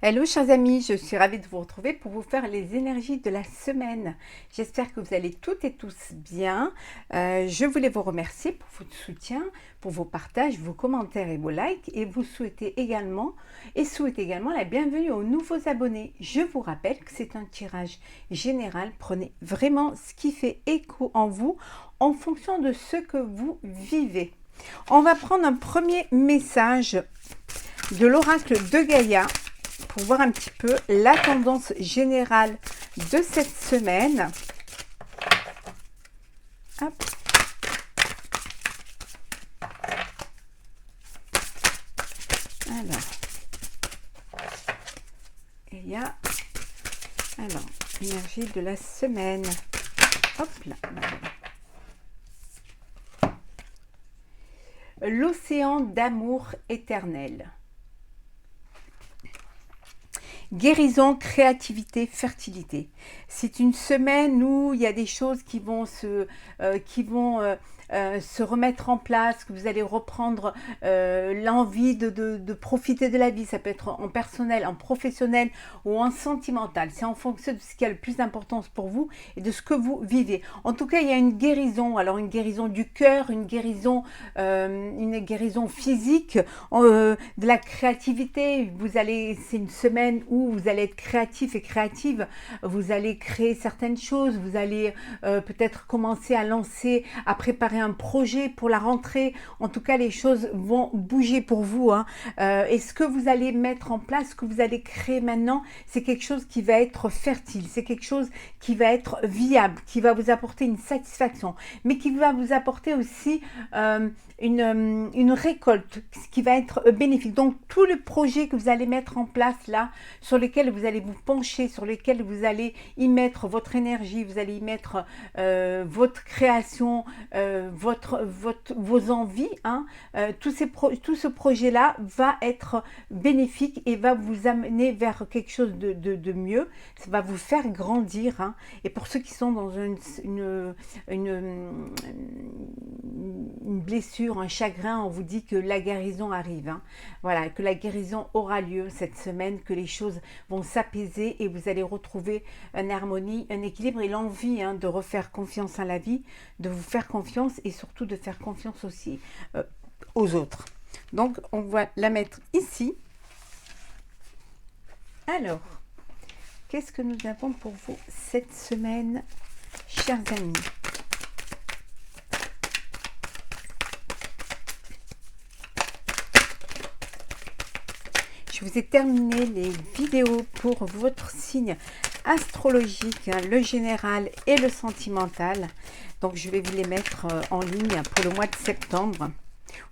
Hello chers amis, je suis ravie de vous retrouver pour vous faire les énergies de la semaine. J'espère que vous allez toutes et tous bien. Je voulais vous remercier pour votre soutien, pour vos partages, vos commentaires et vos likes et vous souhaiter également la bienvenue aux nouveaux abonnés. Je vous rappelle que c'est un tirage général. Prenez vraiment ce qui fait écho en vous en fonction de ce que vous vivez. On va prendre un premier message de l'oracle de Gaïa pour voir un petit peu la tendance générale de cette semaine. Hop. Alors, il y a l'énergie de la semaine. Hop là. L'océan d'amour éternel. Guérison, créativité, fertilité. C'est une semaine où il y a des choses qui vont se remettre en place, que vous allez reprendre l'envie de profiter de la vie. Ça peut être en personnel, en professionnel ou en sentimental. C'est en fonction de ce qui a le plus d'importance pour vous et de ce que vous vivez. En tout cas, il y a une guérison. Alors une guérison du cœur, une guérison physique, de la créativité. C'est une semaine où vous allez être créatif et créative. Vous allez créer certaines choses. Vous allez peut-être commencer à préparer un projet pour la rentrée. En tout cas, les choses vont bouger pour vous. Et ce que vous allez mettre en place, ce que vous allez créer maintenant, c'est quelque chose qui va être fertile. C'est quelque chose qui va être viable, qui va vous apporter une satisfaction, mais qui va vous apporter aussi une récolte qui va être bénéfique. Donc, tous les projets que vous allez mettre en place là, sur lesquels vous allez vous pencher, sur lesquels vous allez y mettre votre énergie, vous allez y mettre votre création, vos envies, tout ce projet-là va être bénéfique et va vous amener vers quelque chose de mieux. Ça va vous faire grandir. Et pour ceux qui sont dans une blessure, un chagrin, on vous dit que la guérison arrive. Voilà, que la guérison aura lieu cette semaine, que les choses vont s'apaiser et vous allez retrouver une harmonie, un équilibre et l'envie de refaire confiance à la vie, de vous faire confiance et surtout de faire confiance aussi aux autres. Donc, on va la mettre ici. Alors, qu'est-ce que nous avons pour vous cette semaine, chers amis ? Je vous ai terminé les vidéos pour votre signe astrologique, le général et le sentimental. Donc, je vais vous les mettre en ligne pour le mois de septembre.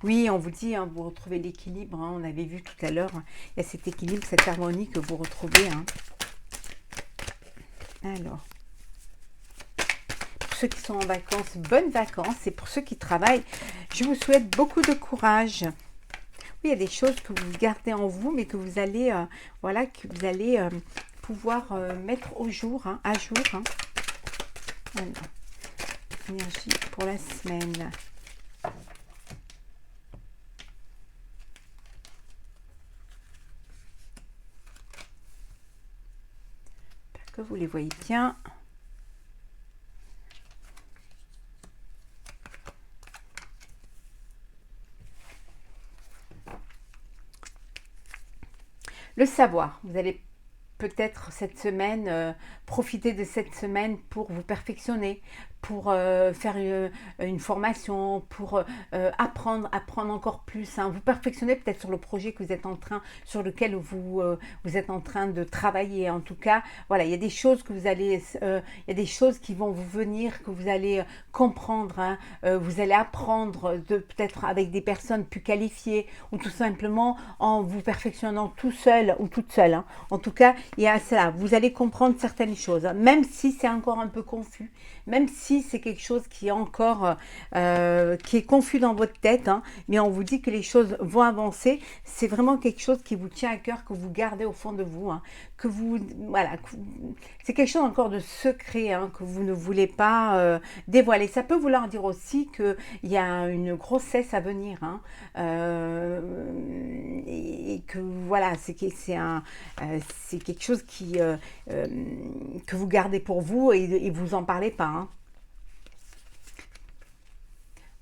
Oui, on vous dit, vous retrouvez l'équilibre. On avait vu tout à l'heure, il y a cet équilibre, cette harmonie que vous retrouvez. Alors, pour ceux qui sont en vacances, bonnes vacances. Et pour ceux qui travaillent, je vous souhaite beaucoup de courage. Oui, il y a des choses que vous gardez en vous, mais que vous allez, pouvoir mettre au jour, à jour. Alors, énergie pour la semaine. J'espère que vous les voyez bien. Le savoir, vous allez peut-être cette semaine profiter de cette semaine pour vous perfectionner, pour faire une formation, pour apprendre encore plus. Vous perfectionner peut-être sur le projet que vous êtes sur lequel vous êtes en train de travailler. En tout cas, voilà, il y a des choses que il y a des choses qui vont vous venir, que vous allez comprendre. Vous allez apprendre peut-être avec des personnes plus qualifiées ou tout simplement en vous perfectionnant tout seul ou toute seule. En tout cas, il y a cela. Vous allez comprendre certaines choses, même si c'est encore un peu confus, même si si c'est quelque chose qui est encore qui est confus dans votre tête, hein, mais on vous dit que les choses vont avancer. C'est vraiment quelque chose qui vous tient à cœur, que vous gardez au fond de vous, hein, que vous, voilà, c'est quelque chose encore de secret, hein, que vous ne voulez pas dévoiler. Ça peut vouloir dire aussi qu'il y a une grossesse à venir, hein, et que voilà, c'est quelque chose que vous gardez pour vous et vous en parlez pas, hein.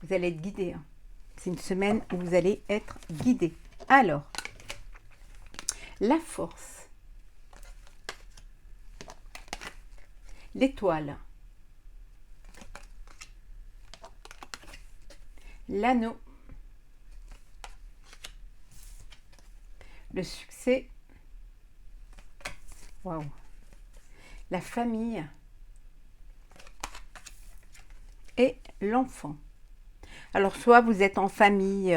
Vous allez être guidé, hein. C'est une semaine où vous allez être guidé. Alors, la force, l'étoile, l'anneau, le succès, waouh, la famille et l'enfant. Alors, soit vous êtes en famille,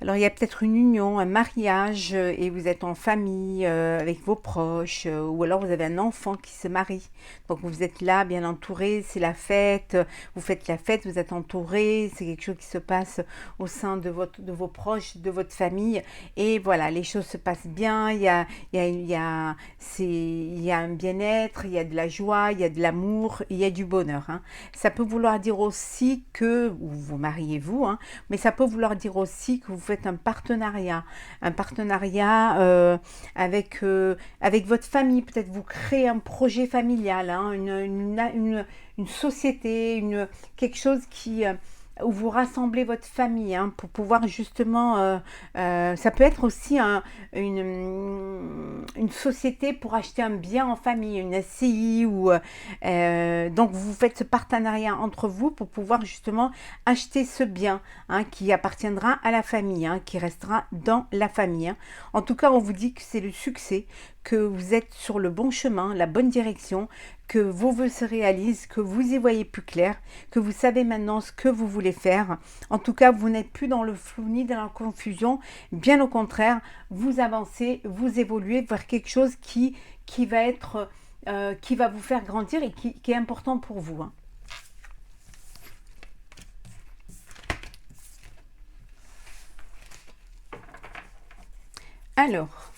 alors il y a peut-être une union, un mariage, et vous êtes en famille avec vos proches, ou alors vous avez un enfant qui se marie. Donc vous êtes là, bien entouré, c'est la fête, vous faites la fête, vous êtes entouré, c'est quelque chose qui se passe au sein de vos proches, de votre famille. Et voilà, les choses se passent bien, il y a un bien-être, il y a de la joie, il y a de l'amour, il y a du bonheur, hein. Ça peut vouloir dire aussi que, ou vous mariez-vous, hein, mais ça peut vouloir dire aussi que vous faites un partenariat avec votre famille. Peut-être vous créez un projet familial, hein, une société, quelque chose où vous rassemblez votre famille, hein, pour pouvoir justement, ça peut être aussi une société pour acheter un bien en famille, une SCI, donc vous faites ce partenariat entre vous pour pouvoir justement acheter ce bien, hein, qui appartiendra à la famille, hein, qui restera dans la famille, hein. En tout cas, on vous dit que c'est le succès, que vous êtes sur le bon chemin, la bonne direction, que vos vœux se réalisent, que vous y voyez plus clair, que vous savez maintenant ce que vous voulez faire. En tout cas, vous n'êtes plus dans le flou ni dans la confusion. Bien au contraire, vous avancez, vous évoluez vers quelque chose qui va vous faire grandir et qui est important pour vous, hein. Alors,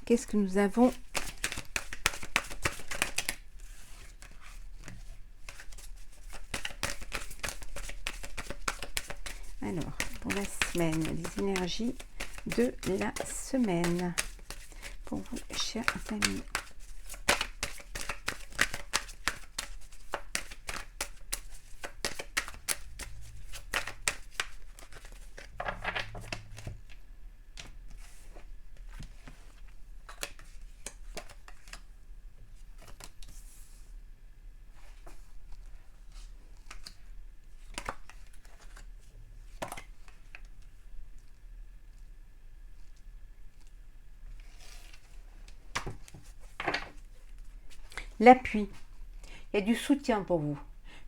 qu'est-ce que nous avons? Alors, pour la semaine, les énergies de la semaine pour vous, chers amis. L'appui, il y a du soutien pour vous,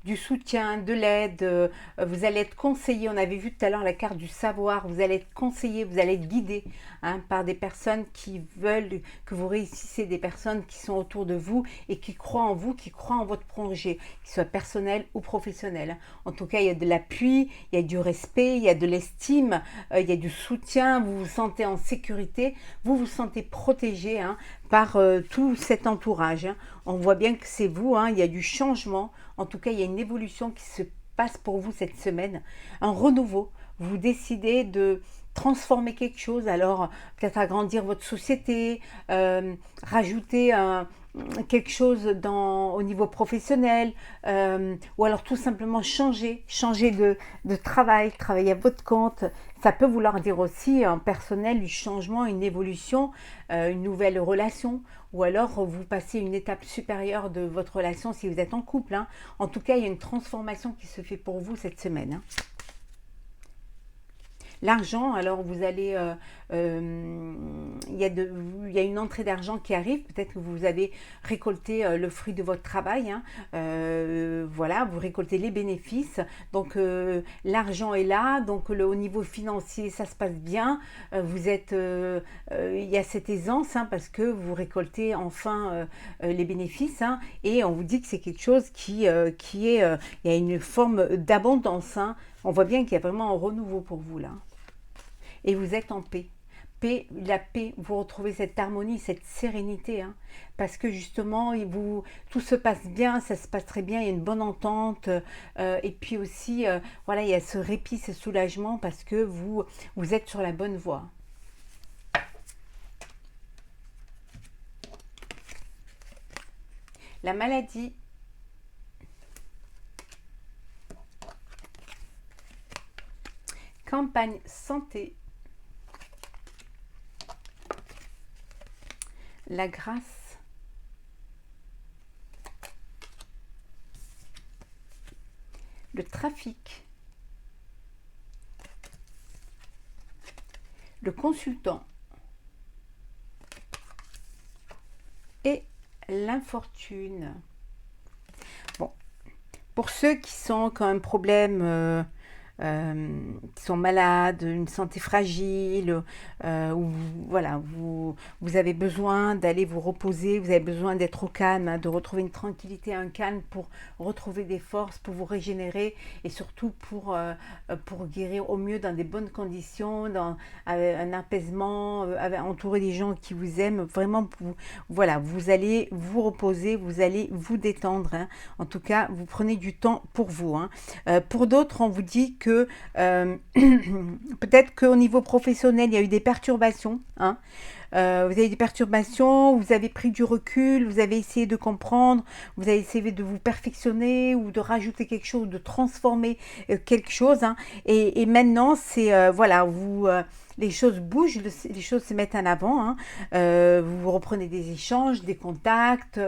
du soutien, de l'aide, vous allez être conseillé. On avait vu tout à l'heure la carte du savoir. Vous allez être conseillé, vous allez être guidé, hein, par des personnes qui veulent que vous réussissiez, des personnes qui sont autour de vous et qui croient en vous, qui croient en votre projet, qu'il soit personnel ou professionnel. En tout cas, il y a de l'appui, il y a du respect, il y a de l'estime, il y a du soutien, vous vous sentez en sécurité, vous vous sentez protégé, hein, par tout cet entourage, hein. On voit bien que c'est vous, hein, il y a du changement. En tout cas, il y a une évolution qui se passe pour vous cette semaine, un renouveau. Vous décidez de transformer quelque chose, alors peut-être agrandir votre société, rajouter quelque chose au niveau professionnel, ou alors tout simplement changer de travailler à votre compte. Ça peut vouloir dire aussi en personnel du changement, une évolution, une nouvelle relation, ou alors vous passez une étape supérieure de votre relation si vous êtes en couple, hein. En tout cas, il y a une transformation qui se fait pour vous cette semaine, hein. L'argent, alors vous allez, il y a une entrée d'argent qui arrive, peut-être que vous avez récolté le fruit de votre travail, hein. Voilà, vous récoltez les bénéfices, donc l'argent est là, donc au niveau financier ça se passe bien, vous êtes, il y a cette aisance, hein, parce que vous récoltez enfin les bénéfices, hein, et on vous dit que c'est quelque chose qui est, il y a une forme d'abondance, hein. On voit bien qu'il y a vraiment un renouveau pour vous là. Et vous êtes en paix. Paix, la paix, vous retrouvez cette harmonie, cette sérénité, hein, parce que justement, tout se passe bien, ça se passe très bien, il y a une bonne entente, et puis aussi, voilà, il y a ce répit, ce soulagement, parce que vous êtes sur la bonne voie. La maladie, campagne santé, la grâce, le trafic, le consultant et l'infortune. Bon, pour ceux qui ont un problème, qui sont malades, une santé fragile, ou voilà, vous avez besoin d'aller vous reposer, vous avez besoin d'être au calme, hein, de retrouver une tranquillité, un calme pour retrouver des forces, pour vous régénérer et surtout pour guérir au mieux dans des bonnes conditions, dans un apaisement, entouré des gens qui vous aiment, vraiment, voilà, vous allez vous reposer, vous allez vous détendre, hein. En tout cas, vous prenez du temps pour vous, hein. Pour d'autres, on vous dit que peut-être qu'au niveau professionnel, il y a eu des perturbations, hein. Vous avez des perturbations, vous avez pris du recul, vous avez essayé de comprendre, vous avez essayé de vous perfectionner ou de rajouter quelque chose, de transformer quelque chose, hein. Et maintenant, c'est voilà, les choses bougent, les choses se mettent en avant, hein. Vous reprenez des échanges, des contacts,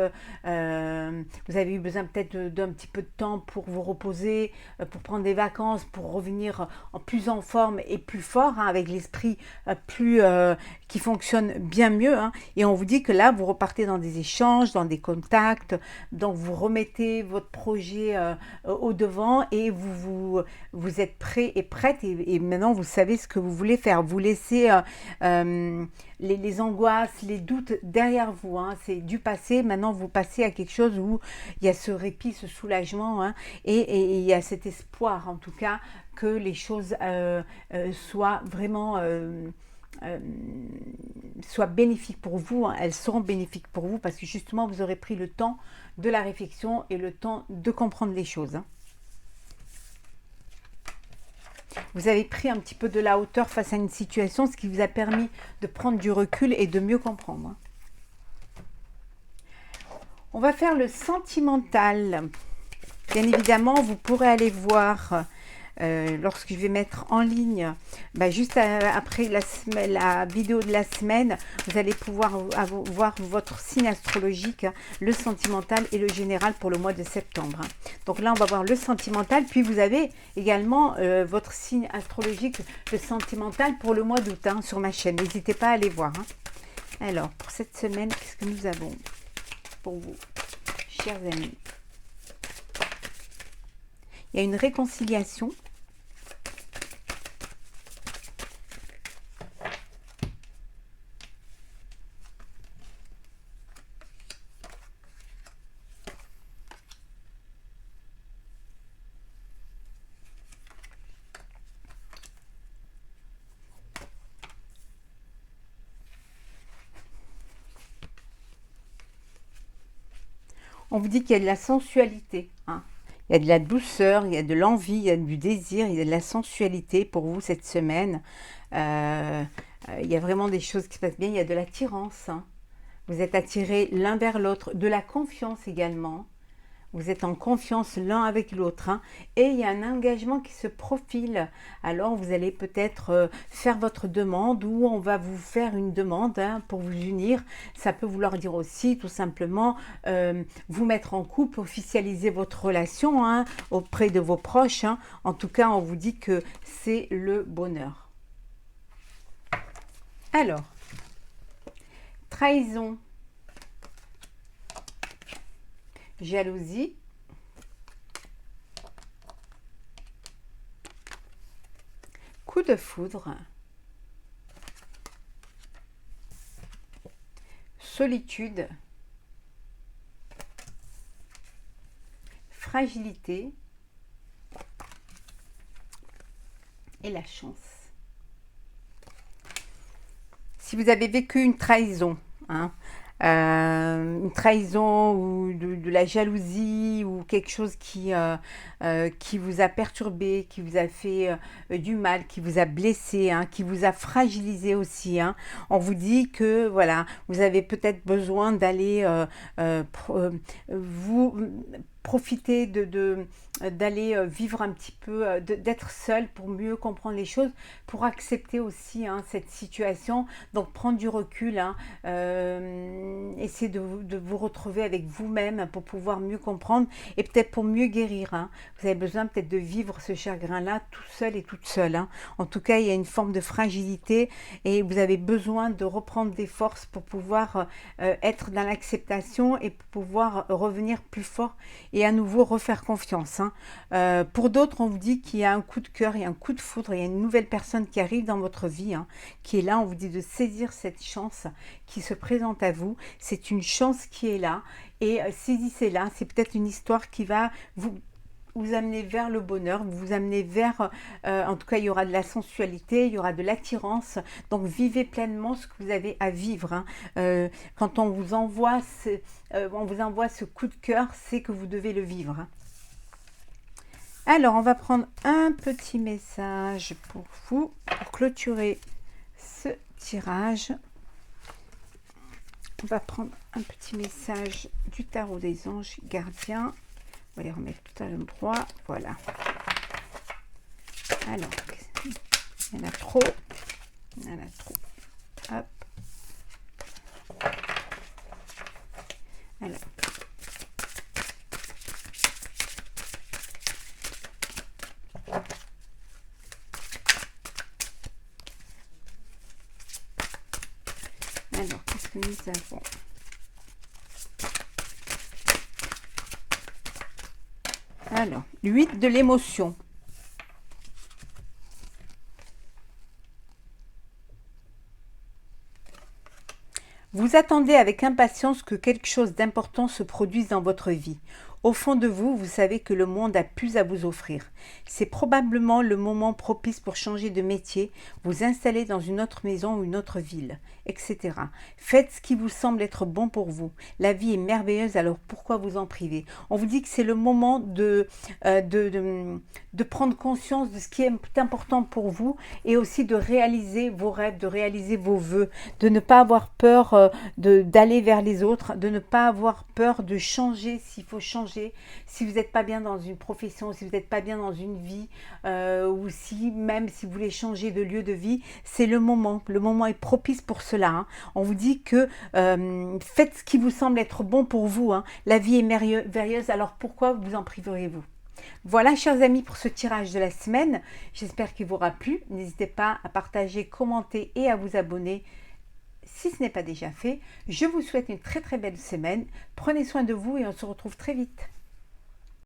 vous avez eu besoin peut-être d'un petit peu de temps pour vous reposer, pour prendre des vacances, pour revenir plus en forme et plus fort, hein, avec l'esprit qui fonctionne bien mieux, hein. Et on vous dit que là, vous repartez dans des échanges, dans des contacts, donc vous remettez votre projet au devant et vous êtes prêt et prête et maintenant vous savez ce que vous voulez faire. Vous laissez les angoisses, les doutes derrière vous, hein. C'est du passé, maintenant vous passez à quelque chose où il y a ce répit, ce soulagement, hein, et il y a cet espoir en tout cas que les choses soient vraiment soient bénéfiques pour vous, hein. Elles seront bénéfiques pour vous parce que justement vous aurez pris le temps de la réflexion et le temps de comprendre les choses, hein. Vous avez pris un petit peu de la hauteur face à une situation, ce qui vous a permis de prendre du recul et de mieux comprendre. On va faire le sentimental. Bien évidemment, vous pourrez aller voir lorsque je vais mettre en ligne, juste après la vidéo de la semaine, vous allez pouvoir voir votre signe astrologique, hein, le sentimental et le général pour le mois de septembre, hein. Donc là, on va voir le sentimental, puis vous avez également votre signe astrologique, le sentimental pour le mois d'août, hein, sur ma chaîne. N'hésitez pas à aller voir, hein. Alors, pour cette semaine, qu'est-ce que nous avons pour vous, chers amis? Il y a une réconciliation. On vous dit qu'il y a de la sensualité, hein. Il y a de la douceur, il y a de l'envie, il y a du désir, il y a de la sensualité pour vous cette semaine. Il y a vraiment des choses qui se passent bien, il y a de l'attirance, hein. Vous êtes attirés l'un vers l'autre, de la confiance également. Vous êtes en confiance l'un avec l'autre, hein, et il y a un engagement qui se profile. Alors vous allez peut-être faire votre demande ou on va vous faire une demande, hein, pour vous unir. Ça peut vouloir dire aussi tout simplement vous mettre en couple, officialiser votre relation, hein, auprès de vos proches, hein. En tout cas, on vous dit que c'est le bonheur. Alors, trahison, jalousie, coup de foudre, solitude, fragilité et la chance. Si vous avez vécu une trahison, une trahison ou de la jalousie ou quelque chose qui vous a perturbé, qui vous a fait du mal, qui vous a blessé, qui vous a fragilisé aussi. On vous dit que voilà, vous avez peut-être besoin d'aller vous profiter d'aller vivre un petit peu, d'être seul pour mieux comprendre les choses, pour accepter aussi cette situation. Donc prendre du recul, essayer de vous retrouver avec vous-même pour pouvoir mieux comprendre et peut-être pour mieux guérir. Vous avez besoin peut-être de vivre ce chagrin-là tout seul et toute seule. En tout cas, il y a une forme de fragilité et vous avez besoin de reprendre des forces pour pouvoir être dans l'acceptation et pour pouvoir revenir plus fort et à nouveau refaire confiance. Pour d'autres, on vous dit qu'il y a un coup de cœur, il y a un coup de foudre, il y a une nouvelle personne qui arrive dans votre vie, qui est là. On vous dit de saisir cette chance qui se présente à vous. C'est une chance qui est là et saisissez-la. C'est peut-être une histoire qui va vous amener vers le bonheur, vous amener vers, en tout cas il y aura de la sensualité, il y aura de l'attirance, donc vivez pleinement ce que vous avez à vivre. Quand on vous envoie ce coup de cœur, c'est que vous devez le vivre. Alors on va prendre un petit message pour vous, pour clôturer ce tirage. On va prendre un petit message du tarot des anges gardiens. On va les remettre tout à l'endroit. Voilà. Alors, il y en a trop. Il y en a trop. Hop. Alors. Alors, qu'est-ce que nous avons ? Alors, 8 de l'émotion. Vous attendez avec impatience que quelque chose d'important se produise dans votre vie. Au fond de vous, vous savez que le monde a plus à vous offrir. C'est probablement le moment propice pour changer de métier, vous installer dans une autre maison ou une autre ville, etc. Faites ce qui vous semble être bon pour vous. La vie est merveilleuse, alors pourquoi vous en priver? On vous dit que c'est le moment de prendre conscience de ce qui est important pour vous et aussi de réaliser vos rêves, de réaliser vos vœux, de ne pas avoir peur d'aller vers les autres, de ne pas avoir peur de changer s'il faut changer. Si vous n'êtes pas bien dans une profession, si vous n'êtes pas bien dans une vie, ou même si vous voulez changer de lieu de vie, c'est le moment. Le moment est propice pour cela. On vous dit que faites ce qui vous semble être bon pour vous. La vie est merveilleuse, alors pourquoi vous en priverez-vous? Voilà, chers amis, pour ce tirage de la semaine. J'espère qu'il vous aura plu. N'hésitez pas à partager, commenter et à vous abonner si ce n'est pas déjà fait. Je vous souhaite une très très belle semaine. Prenez soin de vous et on se retrouve très vite.